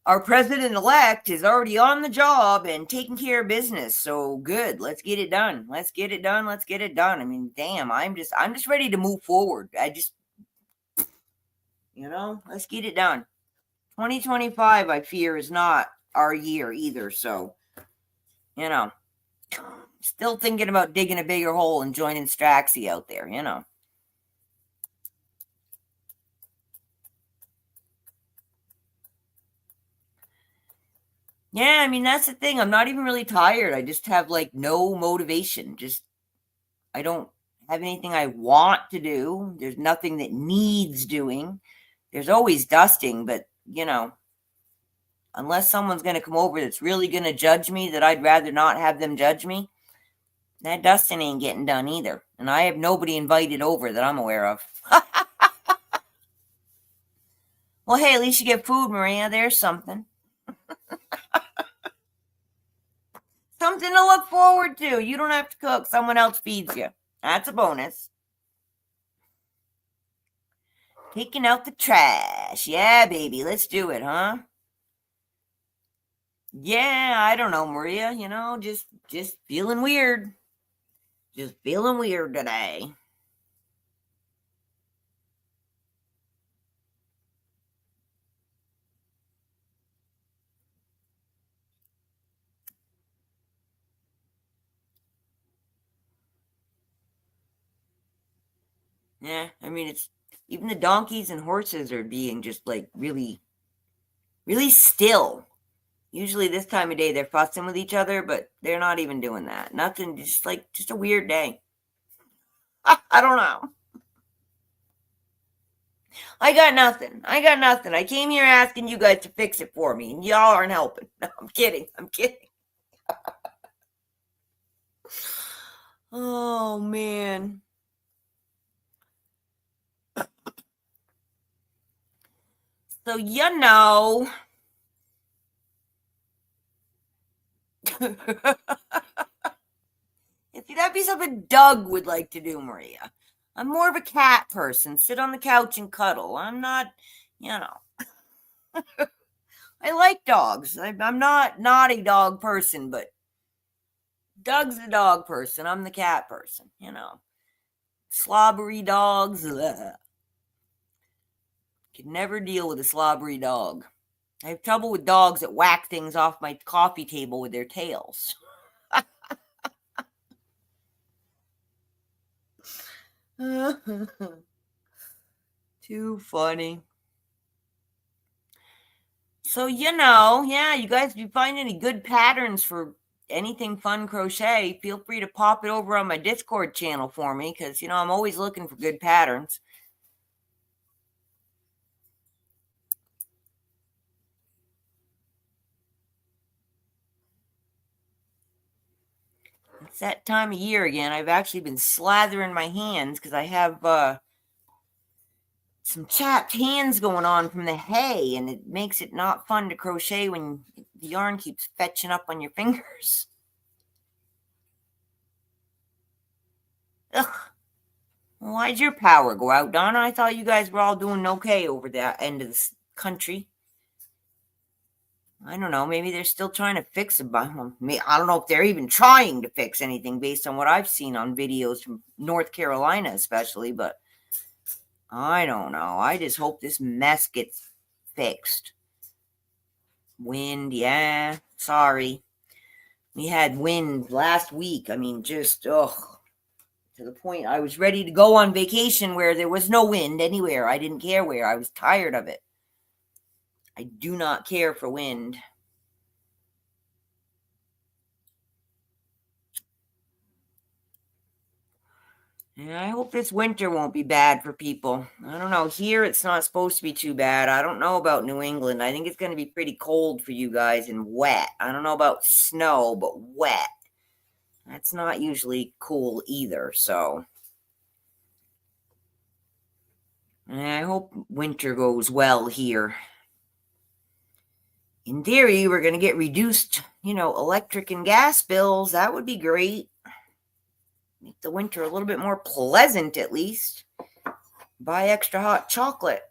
our president-elect is already on the job and taking care of business. So good. Let's get it done. Let's get it done. Let's get it done. I mean, damn, I'm just ready to move forward. Let's get it done. 2025, I fear, is not our year either. So, still thinking about digging a bigger hole and joining Straxy out there, Yeah, I mean, that's the thing. I'm not even really tired. I just have no motivation. I don't have anything I want to do. There's nothing that needs doing. There's always dusting, but, unless someone's going to come over that's really going to judge me, that I'd rather not have them judge me, that dusting ain't getting done either. And I have nobody invited over that I'm aware of. Well, hey, at least you get food, Maria. There's something. Something to look forward to. You don't have to cook. Someone else feeds you. That's a bonus. Taking out the trash. Yeah, baby. Let's do it, huh? Yeah, I don't know, Maria. Just feeling weird. Just feeling weird today. Yeah, I mean, it's even the donkeys and horses are being just really, really still. Usually this time of day they're fussing with each other, but they're not even doing that. Nothing, just a weird day. I don't know. I got nothing. I came here asking you guys to fix it for me, and y'all aren't helping. No, I'm kidding. Oh, man. So, see, that'd be something Doug would like to do, Maria. I'm more of a cat person. Sit on the couch and cuddle. I'm not, I like dogs. I'm not a dog person, but Doug's the dog person. I'm the cat person, Slobbery dogs. Ugh. Could never deal with a slobbery dog. I have trouble with dogs that whack things off my coffee table with their tails. Too funny. So, yeah, you guys, if you find any good patterns for anything fun crochet, feel free to pop it over on my Discord channel for me because, I'm always looking for good patterns. It's that time of year again. I've actually been slathering my hands because I have some chapped hands going on from the hay, and it makes it not fun to crochet when the yarn keeps fetching up on your fingers. Ugh. Why'd your power go out, Donna? I thought you guys were all doing okay over that end of the country. I don't know. Maybe they're still trying to fix it. I don't know if they're even trying to fix anything based on what I've seen on videos from North Carolina, especially, but I don't know. I just hope this mess gets fixed. Wind, yeah, sorry. We had wind last week. I mean, just, ugh, to the point I was ready to go on vacation where there was no wind anywhere. I didn't care where. I was tired of it. I do not care for wind. Yeah, I hope this winter won't be bad for people. I don't know. Here, it's not supposed to be too bad. I don't know about New England. I think it's going to be pretty cold for you guys and wet. I don't know about snow, but wet. That's not usually cool either. So I hope winter goes well here. In theory, we're going to get reduced, electric and gas bills. That would be great. Make the winter a little bit more pleasant, at least. Buy extra hot chocolate.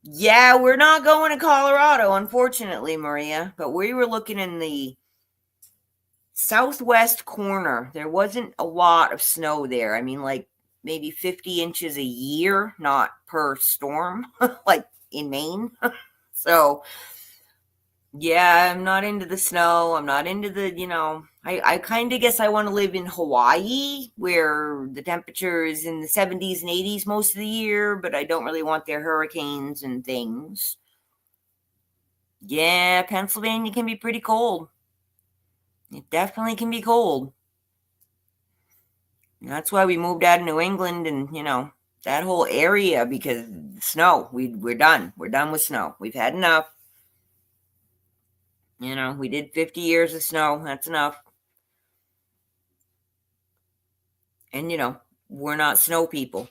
Yeah, we're not going to Colorado, unfortunately, Maria. But we were looking in the southwest corner. There wasn't a lot of snow there. I mean, like maybe 50 inches a year, not per storm, like in Maine. So, yeah, I'm not into the snow. I'm not into the, I kind of guess I want to live in Hawaii where the temperature is in the 70s and 80s most of the year, but I don't really want their hurricanes and things. Yeah, Pennsylvania can be pretty cold. It definitely can be cold. And that's why we moved out of New England and, that whole area because snow. We're done. We're done with snow. We've had enough. We did 50 years of snow. That's enough. And, we're not snow people.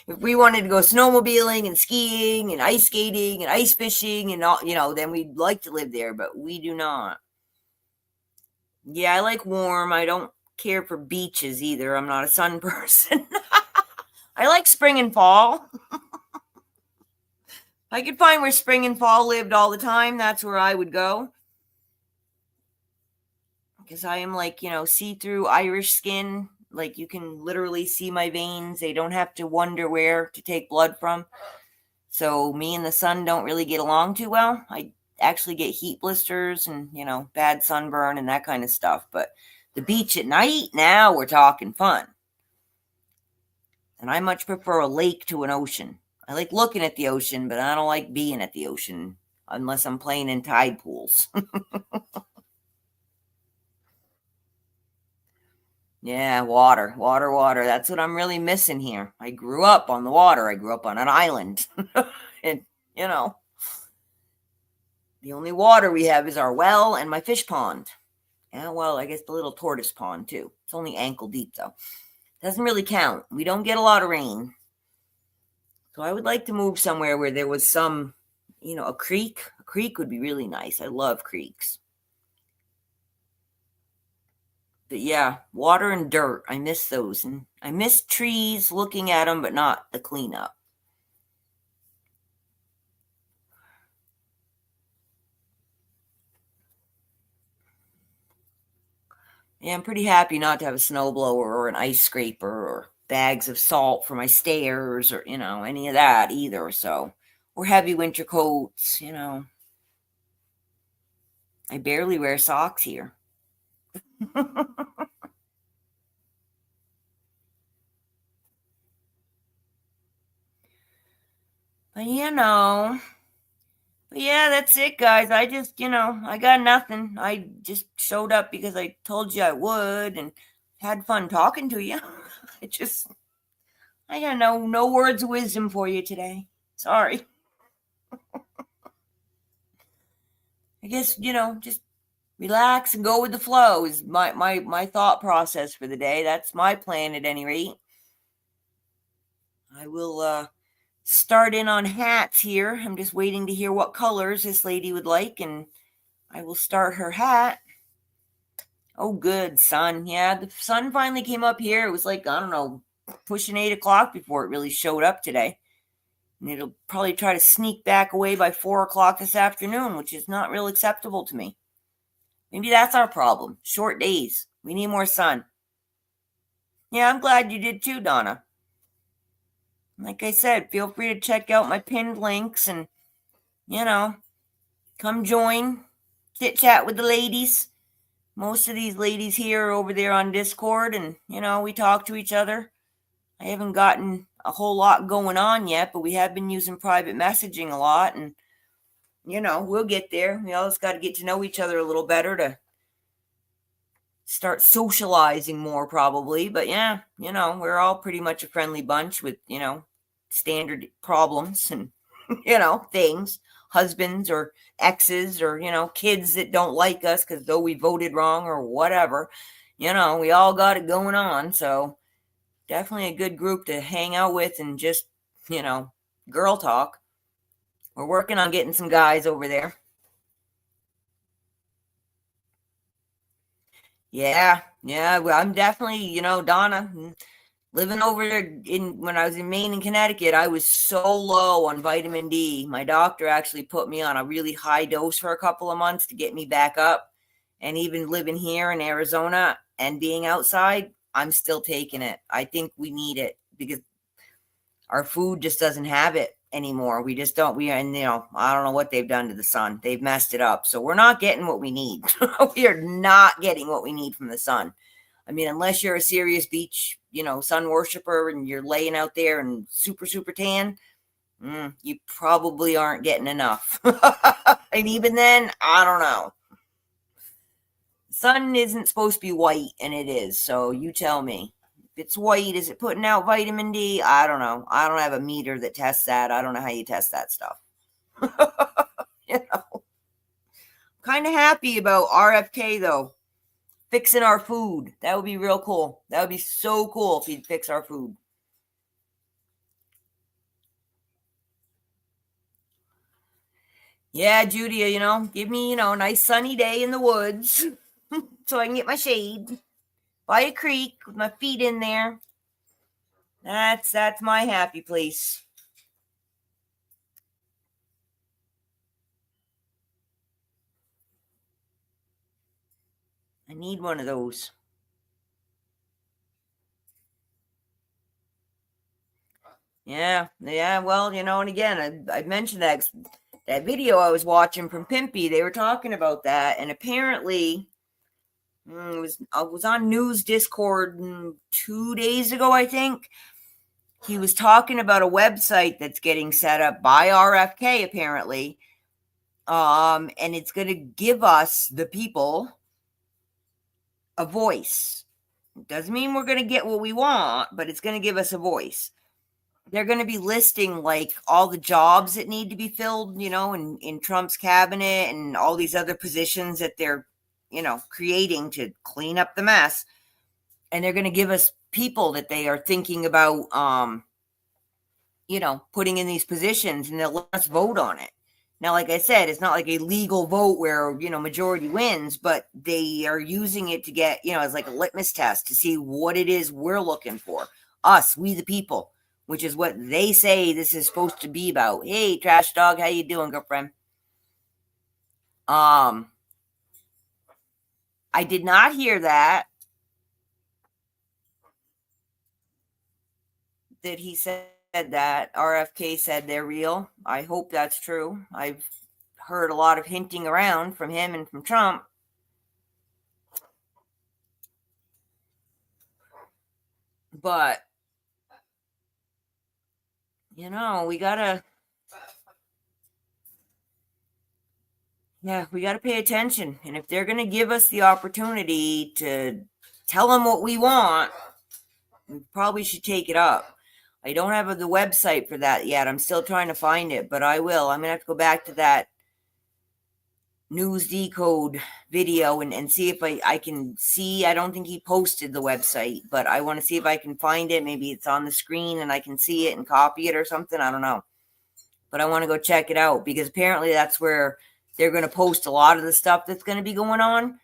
If we wanted to go snowmobiling and skiing and ice skating and ice fishing and all, then we'd like to live there, but we do not. Yeah, I like warm. I don't care for beaches either. I'm not a sun person. I like spring and fall. If I could find where spring and fall lived all the time, that's where I would go. Because I am like, see-through Irish skin. Like you can literally see my veins. They don't have to wonder where to take blood from. So me and the sun don't really get along too well. I actually get heat blisters and, bad sunburn and that kind of stuff. But the beach at night, now we're talking fun. And I much prefer a lake to an ocean. I like looking at the ocean, but I don't like being at the ocean unless I'm playing in tide pools. Yeah, water. That's what I'm really missing here. I grew up on the water. I grew up on an island. And, the only water we have is our well and my fish pond. Yeah, well, I guess the little tortoise pond, too. It's only ankle deep, though. Doesn't really count. We don't get a lot of rain. So I would like to move somewhere where there was some, a creek. A creek would be really nice. I love creeks. But yeah, water and dirt. I miss those. And I miss trees, looking at them, but not the cleanup. Yeah, I'm pretty happy not to have a snowblower or an ice scraper or bags of salt for my stairs or, any of that either. So, or heavy winter coats, I barely wear socks here. But yeah, that's it, guys. I just, I got nothing. I just showed up because I told you I would and had fun talking to you. I got no words of wisdom for you today. Sorry. I guess, just relax and go with the flow is my thought process for the day. That's my plan at any rate. I will start in on hats here. I'm just waiting to hear what colors this lady would like, and I will start her hat. Oh, good, sun. Yeah, the sun finally came up here. It was like, I don't know, pushing 8 o'clock before it really showed up today. And it'll probably try to sneak back away by 4 o'clock this afternoon, which is not real acceptable to me. Maybe that's our problem. Short days. We need more sun. Yeah, I'm glad you did too, Donna. Like I said, feel free to check out my pinned links and, come join, chit chat with the ladies. Most of these ladies here are over there on Discord, and, we talk to each other. I haven't gotten a whole lot going on yet, but we have been using private messaging a lot, and, we'll get there. We always got to get to know each other a little better to start socializing more, probably. But yeah, we're all pretty much a friendly bunch with, standard problems and, things, husbands or exes or, kids that don't like us because though we voted wrong or whatever, we all got it going on. So definitely a good group to hang out with and just, girl talk. We're working on getting some guys over there. Yeah, yeah. Well, I'm definitely, Donna, living over there when I was in Maine and Connecticut, I was so low on vitamin D. My doctor actually put me on a really high dose for a couple of months to get me back up. And even living here in Arizona and being outside, I'm still taking it. I think we need it because our food just doesn't have it anymore. We just don't. And I don't know what they've done to the sun. They've messed it up. So we're not getting what we need. We are not getting what we need from the sun. I mean, unless you're a serious beach, sun worshiper and you're laying out there and super, super tan, you probably aren't getting enough. And even then, I don't know. Sun isn't supposed to be white, and it is. So you tell me. If it's white, is it putting out vitamin D? I don't know. I don't have a meter that tests that. I don't know how you test that stuff. Kind of happy about RFK though. Fixing our food. That would be real cool. That would be so cool if he'd fix our food. Yeah, Judy, give me, a nice sunny day in the woods so I can get my shade by a creek with my feet in there. That's my happy place. I need one of those. Yeah, yeah. Well, and again, I mentioned that video I was watching from Pimpy. They were talking about that, and apparently, I was on News Discord 2 days ago, I think. He was talking about a website that's getting set up by RFK, apparently, and it's going to give us the people a voice. It doesn't mean we're going to get what we want, but it's going to give us a voice. They're going to be listing like all the jobs that need to be filled, in Trump's cabinet and all these other positions that they're, creating to clean up the mess. And they're going to give us people that they are thinking about, putting in these positions, and they'll let us vote on it. Now, like I said, it's not like a legal vote where, majority wins, but they are using it to get, as like a litmus test to see what it is we're looking for. Us, we the people, which is what they say this is supposed to be about. Hey, Trash Dog, how you doing, girlfriend? I did not hear that he said that RFK said they're real. I hope that's true. I've heard a lot of hinting around from him and from Trump. But, we gotta pay attention. And if they're gonna give us the opportunity to tell them what we want, we probably should take it up. I don't have the website for that yet. I'm still trying to find it, but I will. I'm gonna have to go back to that News Decode video and see if I can see. I don't think he posted the website, but I want to see if I can find it. Maybe it's on the screen and I can see it and copy it or something. I don't know. But I want to go check it out because apparently that's where they're going to post a lot of the stuff that's going to be going on.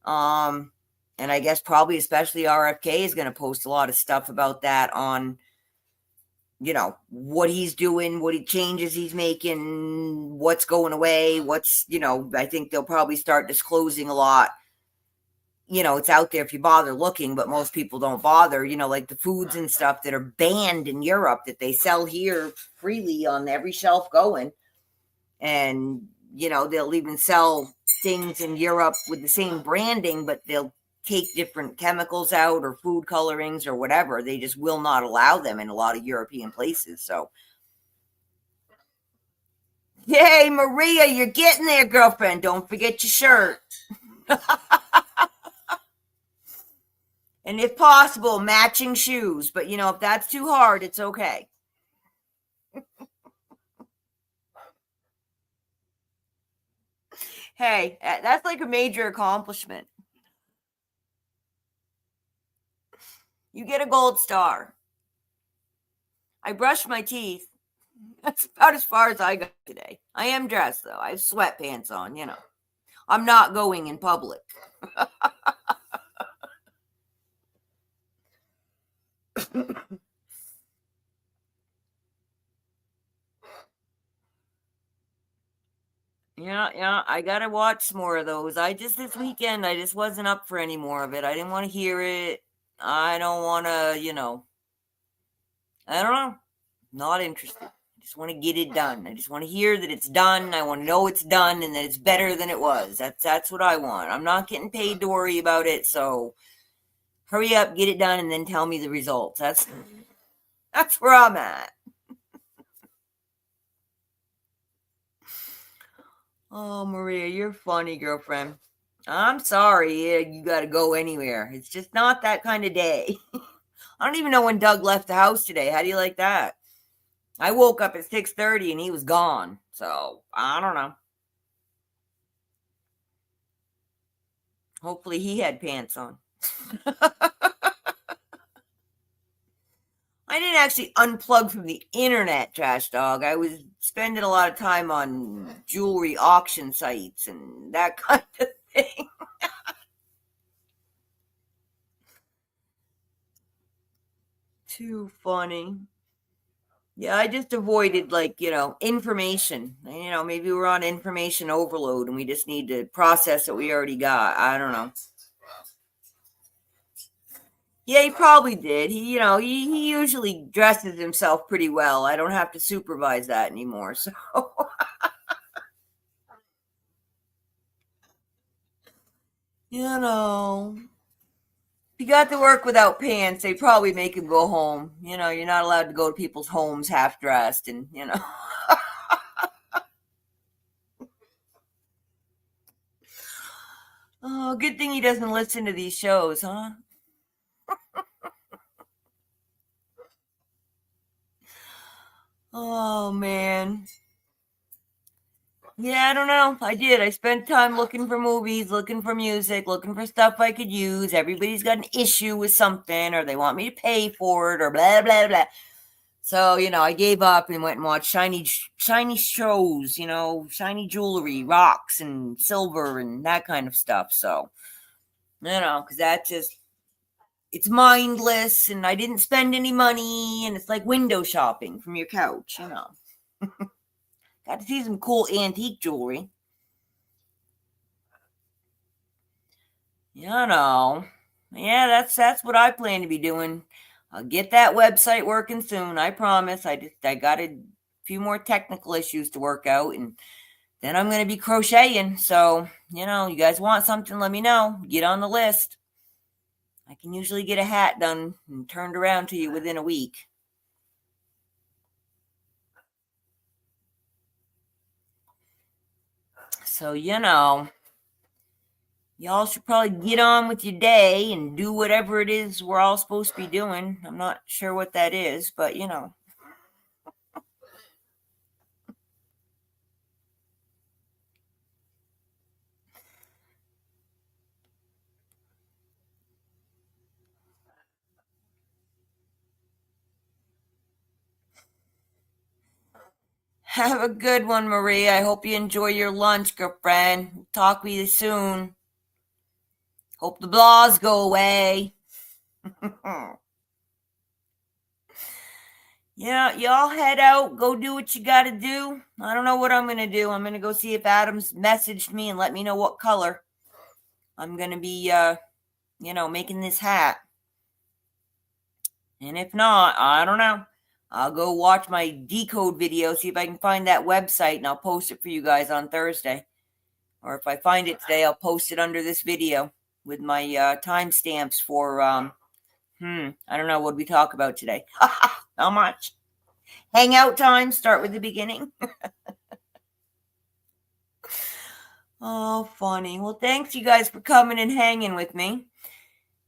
And I guess probably especially RFK is going to post a lot of stuff about that on, what he's doing, what changes he's making, what's going away, I think they'll probably start disclosing a lot, it's out there if you bother looking, but most people don't bother, like the foods and stuff that are banned in Europe that they sell here freely on every shelf going. And, they'll even sell things in Europe with the same branding, but they'll take different chemicals out or food colorings or whatever. They just will not allow them in a lot of European places. So, yay, Maria, you're getting there, girlfriend. Don't forget your shirt. And if possible, matching shoes. But, if that's too hard, it's okay. Hey, that's like a major accomplishment. You get a gold star. I brushed my teeth. That's about as far as I got today. I am dressed, though. I have sweatpants on, I'm not going in public. Yeah, I gotta watch more of those. This weekend, I just wasn't up for any more of it. I didn't want to hear it. I don't want to, I don't know. Not interested. I just want to get it done. I just want to hear that it's done. I want to know it's done and that it's better than it was. That's what I want. I'm not getting paid to worry about it, so hurry up, get it done, and then tell me the results. That's where I'm at. Oh, Maria, you're funny, girlfriend. I'm sorry. You got to go anywhere. It's just not that kind of day. I don't even know when Doug left the house today. How do you like that? I woke up at 6:30 and he was gone. So, I don't know. Hopefully he had pants on. I didn't actually unplug from the internet, Trash Dog. I was spending a lot of time on jewelry auction sites and that kind of thing. Too funny. Yeah, I just avoided information. Maybe we're on information overload and we just need to process what we already got. I don't know. Yeah, he probably did. He usually dresses himself pretty well. I don't have to supervise that anymore. So, if he got to work without pants, they probably make him go home. You're not allowed to go to people's homes half dressed and. Oh, good thing he doesn't listen to these shows, huh? Oh, man. Yeah, I don't know. I did. I spent time looking for movies, looking for music, looking for stuff I could use. Everybody's got an issue with something, or they want me to pay for it, or blah, blah, blah. So, I gave up and went and watched shiny shows, shiny jewelry, rocks and silver and that kind of stuff. So, because it's mindless and I didn't spend any money and it's like window shopping from your couch. Got to see some cool antique jewelry. Yeah, that's what I plan to be doing. I'll get that website working soon. I promise. I got a few more technical issues to work out, and then I'm going to be crocheting. So you guys want something? Let me know. Get on the list. I can usually get a hat done and turned around to you within a week. So y'all should probably get on with your day and do whatever it is we're all supposed to be doing. I'm not sure what that is, but Have a good one, Maria. I hope you enjoy your lunch, girlfriend. Talk with you soon. Hope the blahs go away. Yeah, y'all head out, go do what you gotta do. I don't know what I'm gonna do. I'm gonna go see if Adam's messaged me and let me know what color I'm gonna be making this hat. And if not, I don't know. I'll go watch my decode video, see if I can find that website, and I'll post it for you guys on Thursday. Or if I find it today, I'll post it under this video with my timestamps for, I don't know, what we talk about today. Not much. Hangout time, start with the beginning. Oh, funny. Well, thanks you guys for coming and hanging with me.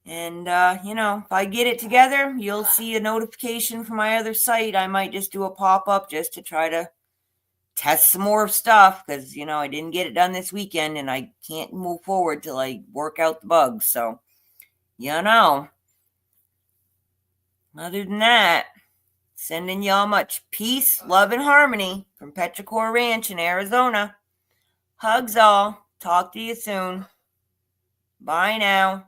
And, if I get it together, you'll see a notification from my other site. I might just do a pop-up just to try to test some more stuff because, I didn't get it done this weekend and I can't move forward till I work out the bugs. So, other than that, sending y'all much peace, love, and harmony from Petrichor Ranch in Arizona. Hugs all. Talk to you soon. Bye now.